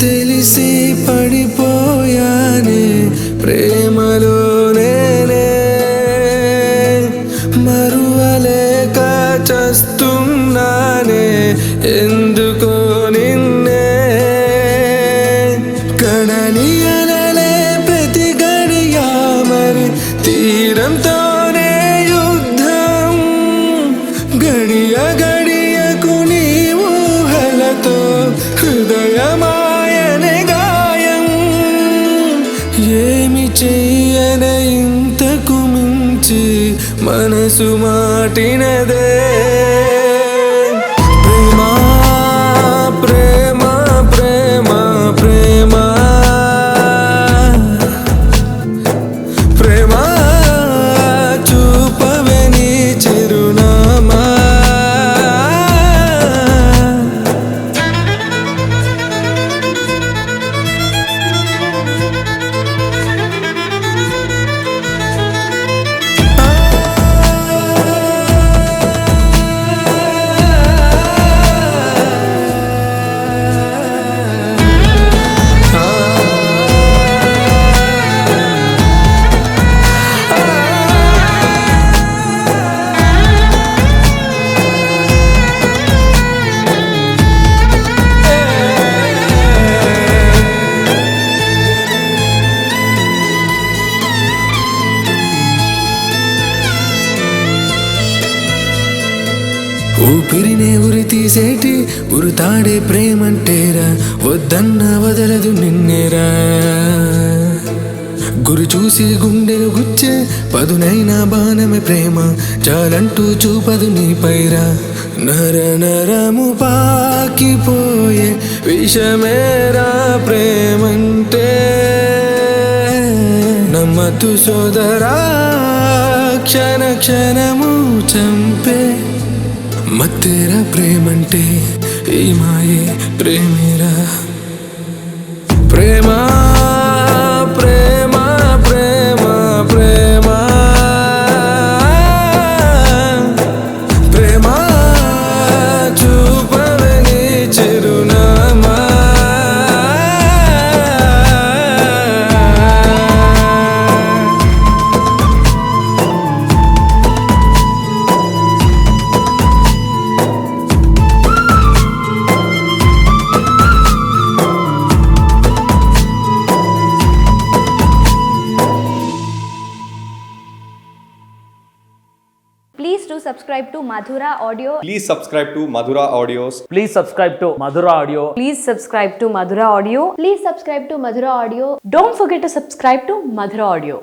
తెలిసి పడిపోయానే ప్రేమలో నేనే మరువలేక చస్తున్నానే ఎందుకో నిన్నే కడలి అలలే ప్రతి గడియా మరి తీరంతోనే యుద్ధం గడియ గడియకు నీ ఊహలతో హృదయమాయనే గాయం ఏమి చెయ్యన ఇంతకు మించి మనసు మాటినదే ప్రేమ ప్రేమ ప్రేమ ప్రేమ ప్రేమ చూపవే నీ చిరునామా ఊపిరినే ఉరి తీసేటి ఉరుతాడే ప్రేమంటేరా వద్దన్న వదలదు నిన్నేరా గురి చూసి గుండెను గుచ్చే పదునైన బాణమే ప్రేమ చాలంటూ చూపదు నీపైరా నర నరము పాకిపోయే విషమేరా ప్రేమంటే నమ్మతు సోదరా క్షణ క్షణము చంపే మత్తేరా ప్రేమంటే ఈ మాయే ప్రేమేరా ప్రేమ ప్రేమ ప్రేమ ప్రేమ ప్రేమ చూపవే నీ చిరునామా Please do subscribe to Madhura Audio. Please subscribe to Madhura Audios. Please subscribe to Madhura Audio. Please subscribe to Madhura Audio. Please subscribe to Madhura Audio. Don't forget to subscribe to Madhura Audio.